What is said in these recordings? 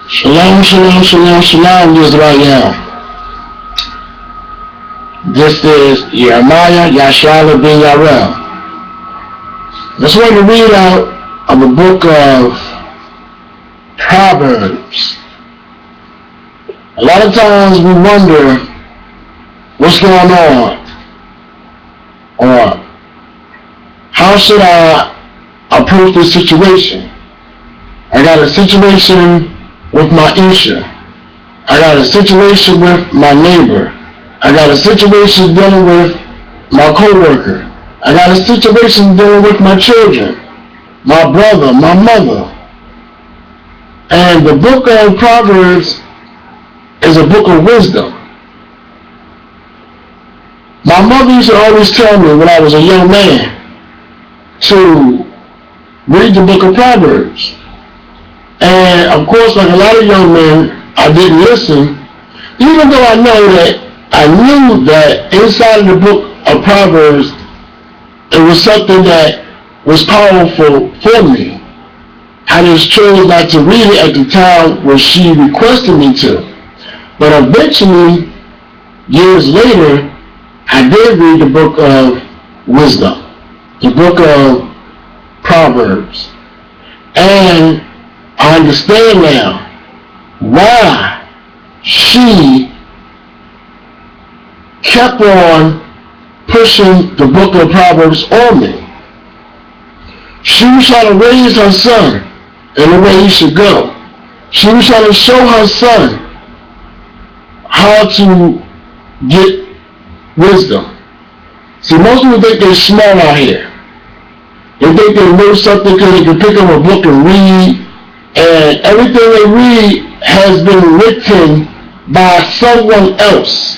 Shalom, shalom, shalom, shalom, Israel. This is Yermiyah, yoshshaalia, Benyahrael. Let's want to read out of the book of Proverbs. A lot of times we wonder what's going on, or how should I approach this situation. I got a situation with my isha. I got a situation with my neighbor. I got a situation dealing with my coworker. I got a situation dealing with my children, my brother, my mother. And the book of Proverbs is a book of wisdom. My mother used to always tell me when I was a young man to read the book of Proverbs. And of course, like a lot of young men, I didn't listen, even though I knew that inside of the book of Proverbs, it was something that was powerful for me. I just chose not to read it at the time when she requested me to. But eventually, years later, I did read the book of wisdom, the book of Proverbs. And I understand now why she kept on pushing the book of Proverbs on me. She was trying to raise her son in the way he should go. She was trying to show her son how to get wisdom. See, most people think they're smart out here. They think they know something because they can pick up a book and read. And everything they read has been written by someone else.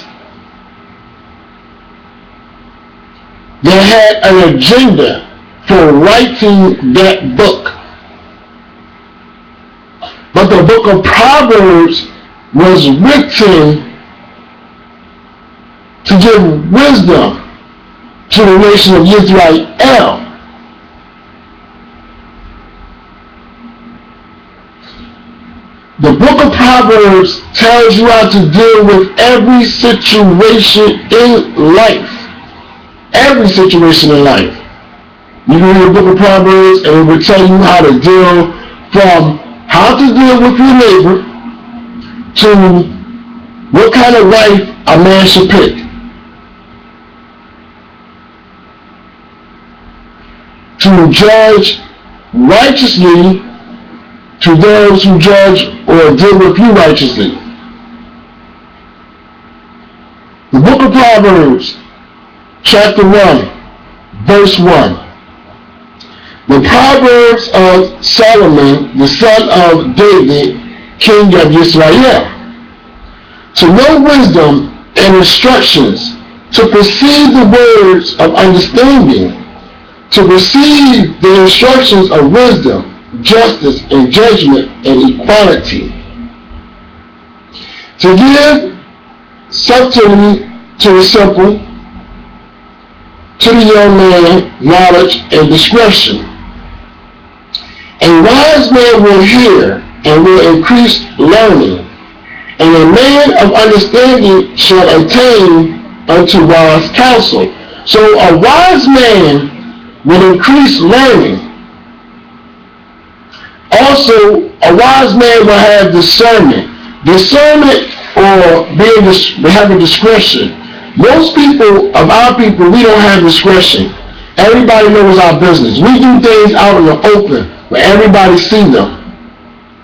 They had an agenda for writing that book. But the book of Proverbs was written to give wisdom to the nation of Israel. The book of Proverbs tells you how to deal with every situation in life. Every situation in life. You can read the book of Proverbs and it will tell you how to deal from how to deal with your neighbor to what kind of wife a man should pick. To judge righteously to those who judge or deal with you righteously. The book of Proverbs, chapter 1, verse 1. The Proverbs of Solomon, the son of David, king of Israel. To know wisdom and instructions, to perceive the words of understanding, to receive the instructions of wisdom, justice and judgment and equality, to give subtlety to the simple, to the young man knowledge and discretion. A wise man will hear and will increase learning, and a man of understanding shall attain unto wise counsel. So a wise man will increase learning. Also, a wise man will have discernment. Discernment or having discretion. Most people, of our people, we don't have discretion. Everybody knows our business. We do things out in the open where everybody sees them.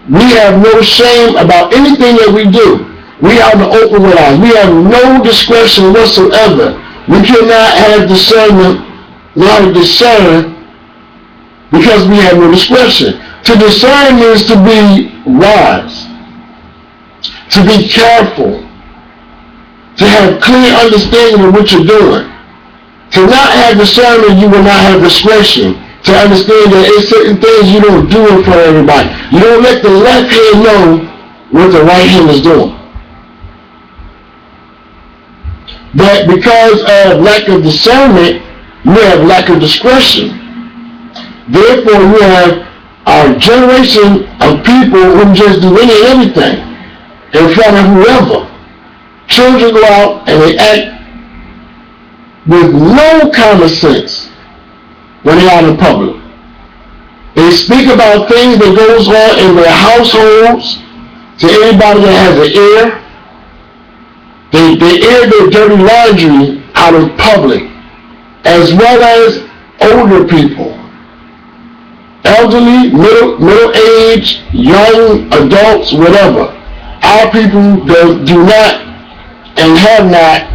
We have no shame about anything that we do. We are in the open with us. We have no discretion whatsoever. We cannot have discernment, not to discern, because we have no discretion. To discern means to be wise, to be careful, to have clear understanding of what you're doing. To not have discernment, you will not have discretion. To understand that it's certain things you don't do in front of everybody. You don't let the left hand know what the right hand is doing. But because of lack of discernment, you have lack of discretion. Therefore, you have a generation of people people who just do any and everything in front of whoever. Children go out and they act with no common sense when they're out in public. They speak about things that goes on in their households to anybody that has an ear. They air their dirty laundry out in public, as well as older people. Elderly, middle-aged, young adults, whatever. Our people do not and have not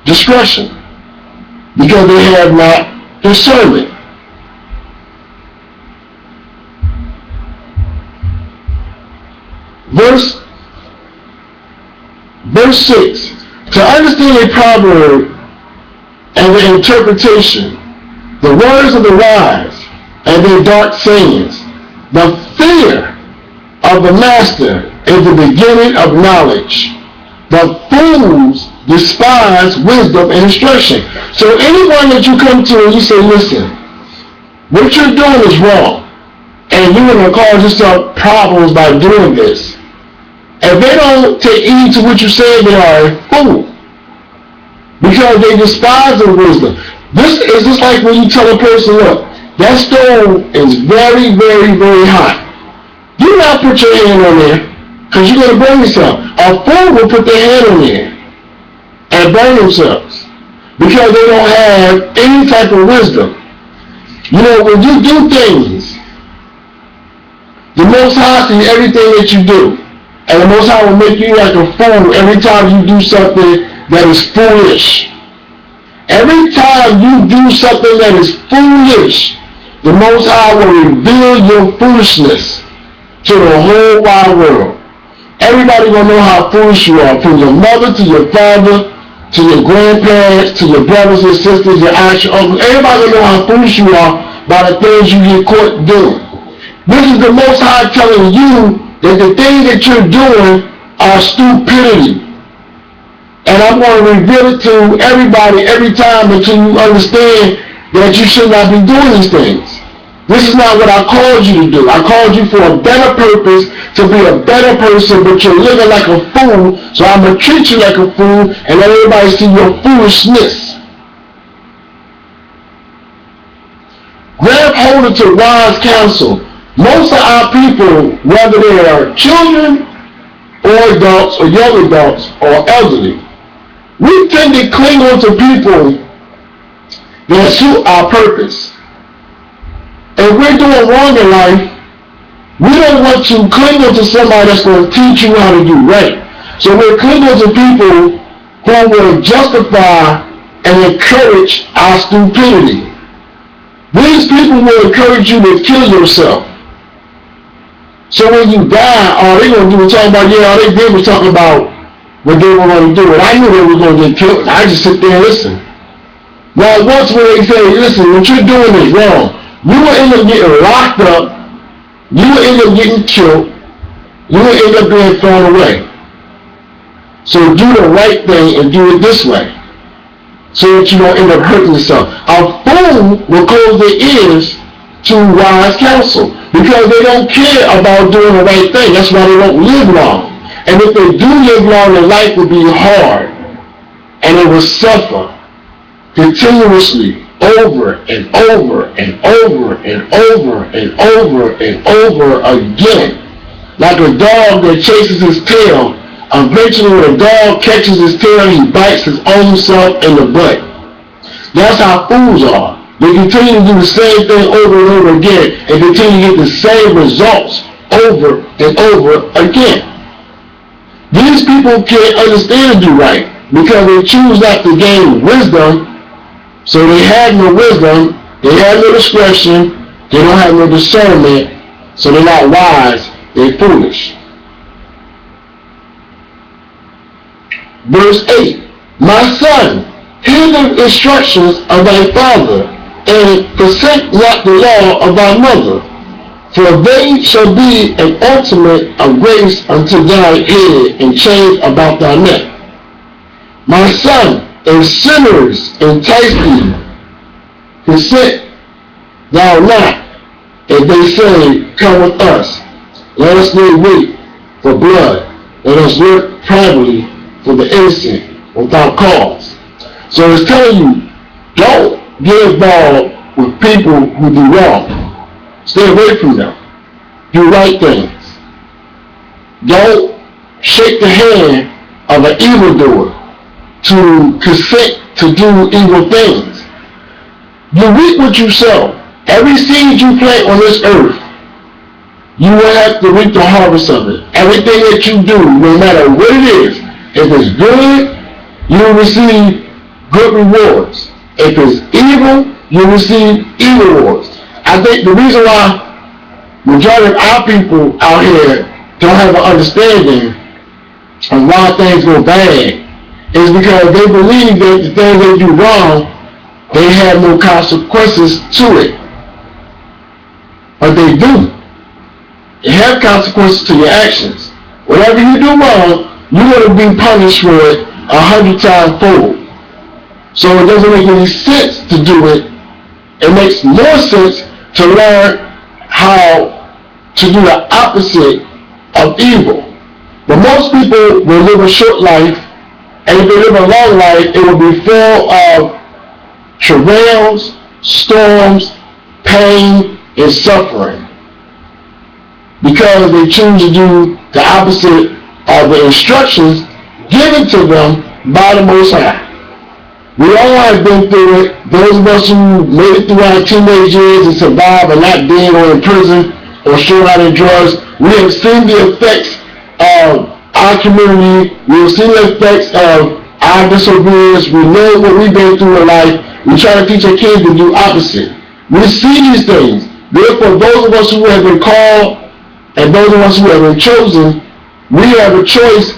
discretion because they have not discernment. Verse 6. To understand a proverb and the interpretation, the words of the wise and their dark sayings, the fear of the master is the beginning of knowledge. The fools despise wisdom and instruction. So anyone that you come to and you say, listen, what you're doing is wrong, and you're going to cause yourself problems by doing this. If they don't take heed to what you say, they are a fool, because they despise the wisdom. This is just like when you tell a person, look, that stove is very, very, very hot. Do not put your hand on there, because you're going to burn yourself. A fool will put their hand on there and burn themselves because they don't have any type of wisdom. You know, when you do things, the Most High sees everything that you do. And the Most High will make you like a fool every time you do something that is foolish. Every time you do something that is foolish, the Most High will reveal your foolishness to the whole wide world. Everybody will know how foolish you are, from your mother to your father, to your grandparents, to your brothers and sisters, your aunts, your uncles. Everybody will know how foolish you are by the things you get caught doing. This is the Most High telling you that the things that you're doing are stupidity. And I'm going to reveal it to everybody every time until you understand that you should not be doing these things. This is not what I called you to do. I called you for a better purpose, to be a better person, but you're living like a fool, so I'm going to treat you like a fool and let everybody see your foolishness. Grab hold to wise counsel. Most of our people, whether they are children or adults or young adults or elderly, we tend to cling on to people that suit our purpose. If we're doing wrong in life, we don't want to cling on to somebody that's going to teach you how to do right. So we're clinging on to people who will justify and encourage our stupidity. These people will encourage you to kill yourself. So when you die, all they're going to do is talk about, all they did was talk about what they were going to do. And I knew they were going to get killed. I just sit there and listen. Now, once when they say, listen, what you're doing is wrong, you will end up getting locked up, you will end up getting killed, you will end up being thrown away. So do the right thing and do it this way, so that you don't end up hurting yourself. A fool will close their ears to wise counsel, because they don't care about doing the right thing. That's why they won't live long. And if they do live long, their life will be hard, and they will suffer continuously over and over and over and over and over and over again. Like a dog that chases his tail. Eventually when a dog catches his tail, he bites his own self in the butt. That's how fools are. They continue to do the same thing over and over again and continue to get the same results over and over again. These people can't understand and do right because they choose not to gain wisdom. So they have no wisdom, they have no discretion, they don't have no discernment, so they're not wise, they're foolish. Verse 8, my son, hear the instructions of thy father, and forsake not the law of thy mother, for they shall be an ornament of grace unto thy head, and chains about thy neck. My son, if sinners entice thee, consent thou not, if they say, come with us, Let us lay wait for blood. Let us lurk privately for the innocent without cause. So it's telling you, don't get involved with people who do wrong. Stay away from them. Do right things. Don't shake the hand of an evildoer to consent to do evil things. You reap what you sow. Every seed you plant on this earth, you will have to reap the harvest of it. Everything that you do, no matter what it is, if it's good, you will receive good rewards. If it's evil, you will receive evil rewards. I think the reason why majority of our people out here don't have an understanding of why things go bad is because they believe that the things they do wrong, they have no consequences to it. But they do. You have consequences to your actions. Whatever you do wrong, you're going to be punished for it 100 times fold. So it doesn't make any sense to do it. It makes more sense to learn how to do the opposite of evil. But most people will live a short life, and if they live a long life, it will be full of travails, storms, pain, and suffering, because they choose to do the opposite of the instructions given to them by the Most High. We all have been through it. Those of us who made it through our teenage years and survived and not dead or in prison or strung out in drugs, we have seen the effects of our community. We have seen the effects of our disobedience. We know what we've been through in life. We try to teach our kids to do opposite. We see these things. Therefore, those of us who have been called and those of us who have been chosen, we have a choice,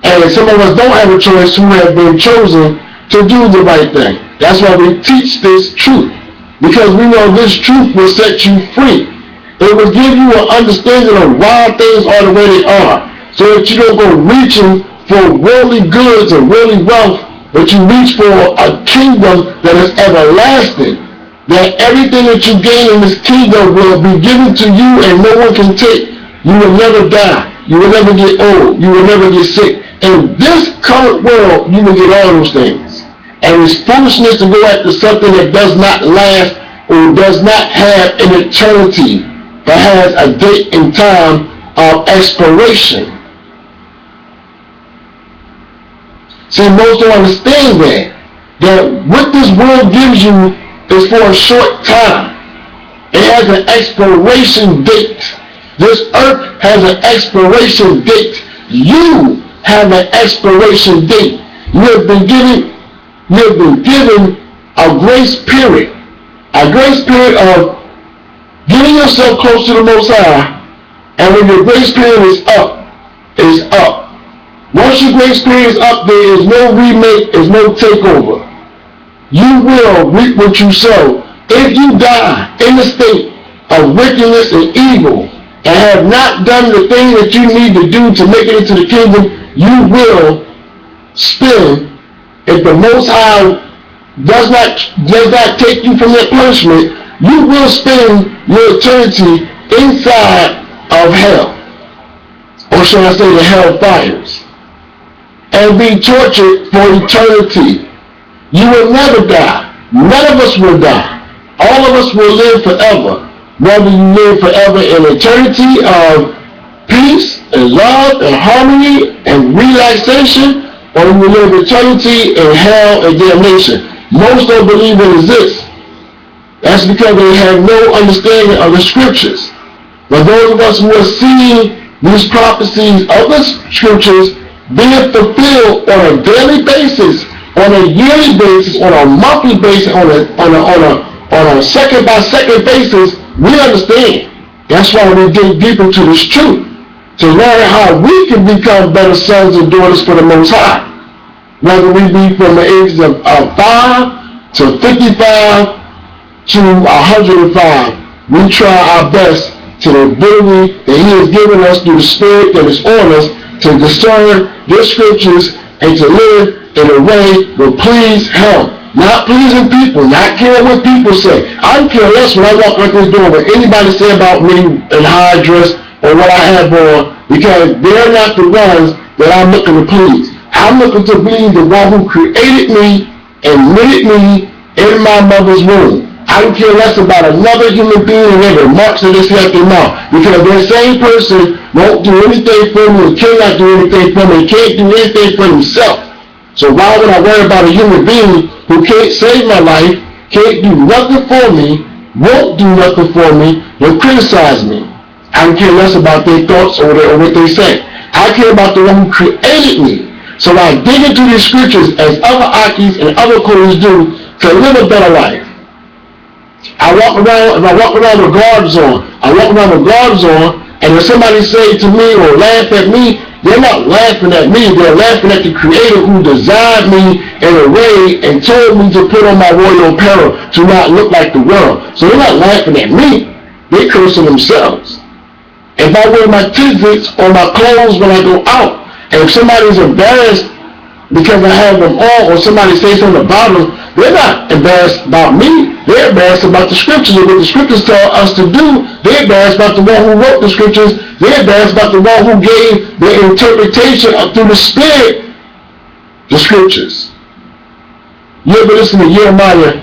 and some of us don't have a choice who have been chosen to do the right thing. That's why we teach this truth, because we know this truth will set you free. It will give you an understanding of why things are the way they are, so that you don't go reaching for worldly goods and worldly wealth, but you reach for a kingdom that is everlasting. That everything that you gain in this kingdom will be given to you and no one can take. You will never die. You will never get old. You will never get sick. In this current world, you will get all those things. And it's foolishness to go after something that does not last or does not have an eternity, but has a date and time of expiration. See, most don't understand that what this world gives you is for a short time. It has an expiration date. This earth has an expiration date. You have an expiration date. You have been given a grace period. A grace period of getting yourself close to the Most High, and when your grace period is up, it's up. Once your grace period is up, there is no remake, there is no takeover. You will reap what you sow. If you die in the state of wickedness and evil and have not done the thing that you need to do to make it into the kingdom, you will spend, if the Most High does not take you from that punishment, you will spend your eternity inside of hell, or shall I say the hell fires, and be tortured for eternity. You will never die. None of us will die. All of us will live forever. Whether you live forever in eternity of peace and love and harmony and relaxation, or you live eternity in hell and damnation. Most don't believe it exists. That's because they have no understanding of the scriptures. But those of us who are seeing these prophecies of the scriptures being fulfilled on a daily basis, on a yearly basis, on a monthly basis, on a second by second basis, we understand. That's why we dig deep into this truth, to learn how we can become better sons and daughters for the Most High. Whether we be from the ages of 5 to 55 to 105, we try our best to the ability that He has given us through the Spirit that is on us to discern the scriptures and to live in a way that please Him. Not pleasing people, not caring what people say. I don't care less when I walk like this door what anybody say about me and how I dress or what I have on, because they're not the ones that I'm looking to please. I'm looking to be the one who created me and knitted me in my mother's womb. I don't care less about another human being and every marks of this left in mouth, because that same person won't do anything for me, and cannot do anything for me, and can't do anything for himself. So why would I worry about a human being who can't save my life, can't do nothing for me, won't do nothing for me, will criticize me? I don't care less about their thoughts or what they say. I care about the one who created me. So I dig into these scriptures as other Akis and other Koreans do to live a better life. I walk around with guards on. And if somebody say to me or laugh at me, they're not laughing at me, they're laughing at the Creator who designed me in a way and told me to put on my royal apparel to not look like the world. So they're not laughing at me, they're cursing themselves. If I wear my tidbits or my clothes when I go out, and if somebody's embarrassed because I have them on, or somebody says something about them, they're not embarrassed about me. They're embarrassed about the scriptures and what the scriptures tell us to do. They're embarrassed about the one who wrote the scriptures. They're embarrassed about the one who gave the interpretation through the Spirit, the scriptures. You ever listen to Yermiyah,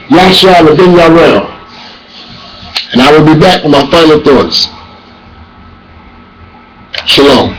yoshshaalia, Benyahrael? And I will be back with my final thoughts. Shalom.